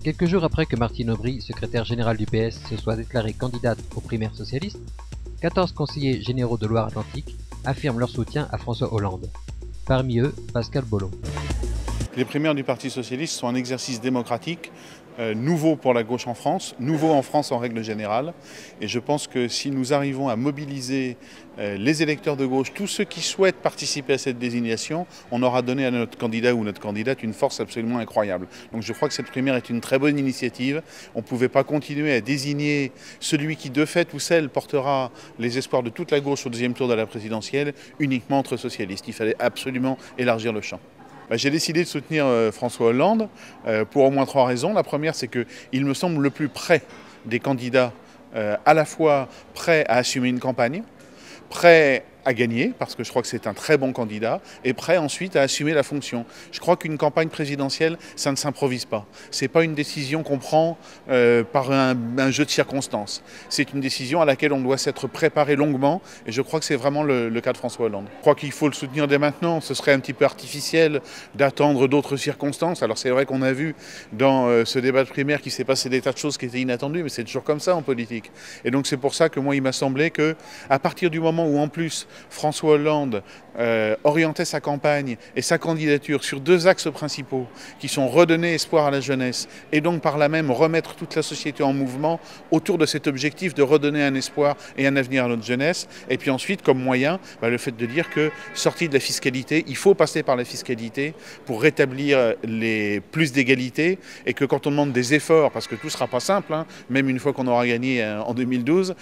Quelques jours après que Martine Aubry, secrétaire générale du PS, se soit déclarée candidate aux primaires socialistes, 14 conseillers généraux de Loire-Atlantique affirment leur soutien à François Hollande. Parmi eux, Pascal Bollon. Les primaires du Parti socialiste sont un exercice démocratique nouveau pour la gauche en France, nouveau en France en règle générale. Et je pense que si nous arrivons à mobiliser les électeurs de gauche, tous ceux qui souhaitent participer à cette désignation, on aura donné à notre candidat ou notre candidate une force absolument incroyable. Donc je crois que cette primaire est une très bonne initiative. On ne pouvait pas continuer à désigner celui qui de fait ou celle portera les espoirs de toute la gauche au deuxième tour de la présidentielle uniquement entre socialistes. Il fallait absolument élargir le champ. J'ai décidé de soutenir François Hollande pour au moins 3 raisons. La première, c'est qu'il me semble le plus prêt des candidats, à la fois prêt à assumer une campagne, prêt à gagner, parce que je crois que c'est un très bon candidat, et prêt ensuite à assumer la fonction. Je crois qu'une campagne présidentielle, ça ne s'improvise pas. Ce n'est pas une décision qu'on prend par un jeu de circonstances. C'est une décision à laquelle on doit s'être préparé longuement, et je crois que c'est vraiment le cas de François Hollande. Je crois qu'il faut le soutenir dès maintenant. Ce serait un petit peu artificiel d'attendre d'autres circonstances. Alors c'est vrai qu'on a vu dans ce débat de primaire qu'il s'est passé des tas de choses qui étaient inattendues, mais c'est toujours comme ça en politique. Et donc c'est pour ça que moi, il m'a semblé qu'à partir du moment où en plus François Hollande orientait sa campagne et sa candidature sur 2 axes principaux qui sont redonner espoir à la jeunesse et donc par là même remettre toute la société en mouvement autour de cet objectif de redonner un espoir et un avenir à notre jeunesse. Et puis ensuite, comme moyen, le fait de dire que, sorti de la fiscalité, il faut passer par la fiscalité pour rétablir plus d'égalité et que quand on demande des efforts, parce que tout ne sera pas simple, même une fois qu'on aura gagné en 2012,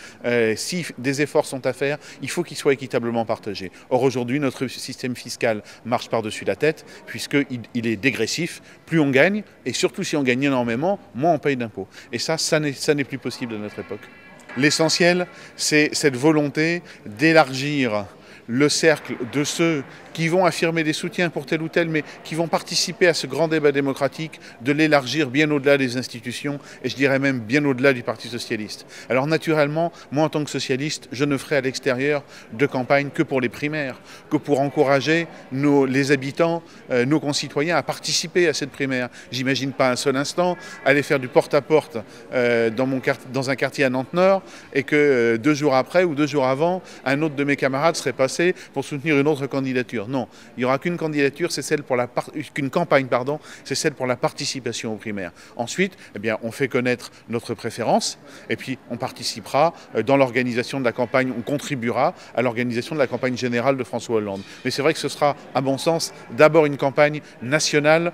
si des efforts sont à faire, il faut qu'ils soient équitables partagé. Or aujourd'hui, notre système fiscal marche par-dessus la tête puisqu'il est dégressif. Plus on gagne, et surtout si on gagne énormément, moins on paye d'impôts. Et ça n'est plus possible à notre époque. L'essentiel, c'est cette volonté d'élargir le cercle de ceux qui vont affirmer des soutiens pour tel ou tel, mais qui vont participer à ce grand débat démocratique, de l'élargir bien au-delà des institutions, et je dirais même bien au-delà du Parti socialiste. Alors naturellement, moi en tant que socialiste, je ne ferai à l'extérieur de campagne que pour les primaires, que pour encourager les habitants, nos concitoyens à participer à cette primaire. J'imagine pas un seul instant aller faire du porte-à-porte dans un quartier à Nantes-Nord, et que 2 jours après ou 2 jours avant, un autre de mes camarades serait passé pour soutenir une autre candidature. Non, il n'y aura qu'une candidature, c'est celle pour qu'une campagne, pardon, c'est celle pour la participation aux primaires. Ensuite, on fait connaître notre préférence et puis on participera dans l'organisation de la campagne, on contribuera à l'organisation de la campagne générale de François Hollande. Mais c'est vrai que ce sera, à mon sens, d'abord une campagne nationale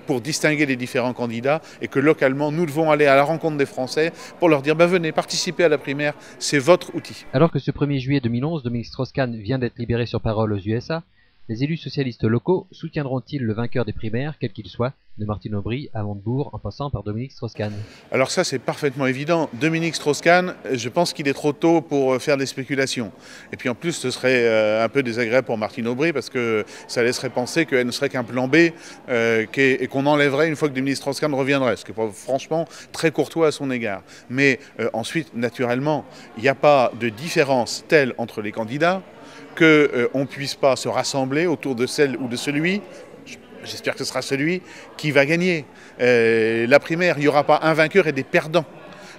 pour distinguer les différents candidats et que localement, nous devons aller à la rencontre des Français pour leur dire venez participer à la primaire, c'est votre outil. Alors que ce 1er juillet 2011, Dominique Strauss-Kahn vient d'être libéré sur parole aux USA, les élus socialistes locaux soutiendront-ils le vainqueur des primaires, quel qu'il soit, de Martine Aubry à Montebourg en passant par Dominique Strauss-Kahn? Alors ça, c'est parfaitement évident. Dominique Strauss-Kahn, je pense qu'il est trop tôt pour faire des spéculations. Et puis en plus, ce serait un peu désagréable pour Martine Aubry parce que ça laisserait penser qu'elle ne serait qu'un plan B et qu'on enlèverait une fois que Dominique Strauss-Kahn reviendrait, ce qui est franchement très courtois à son égard. Mais ensuite, naturellement, il n'y a pas de différence telle entre les candidats qu'on ne puisse pas se rassembler autour de celle ou de celui, j'espère que ce sera celui, qui va gagner. La primaire, il n'y aura pas un vainqueur et des perdants.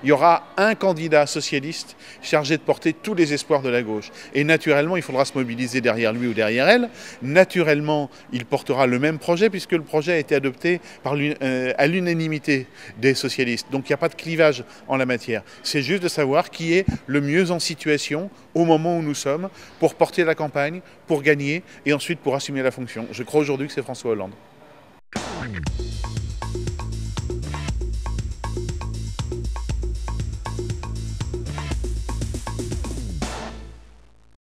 Il y aura un candidat socialiste chargé de porter tous les espoirs de la gauche. Et naturellement, il faudra se mobiliser derrière lui ou derrière elle. Naturellement, il portera le même projet puisque le projet a été adopté à l'unanimité des socialistes. Donc il n'y a pas de clivage en la matière. C'est juste de savoir qui est le mieux en situation au moment où nous sommes pour porter la campagne, pour gagner et ensuite pour assumer la fonction. Je crois aujourd'hui que c'est François Hollande.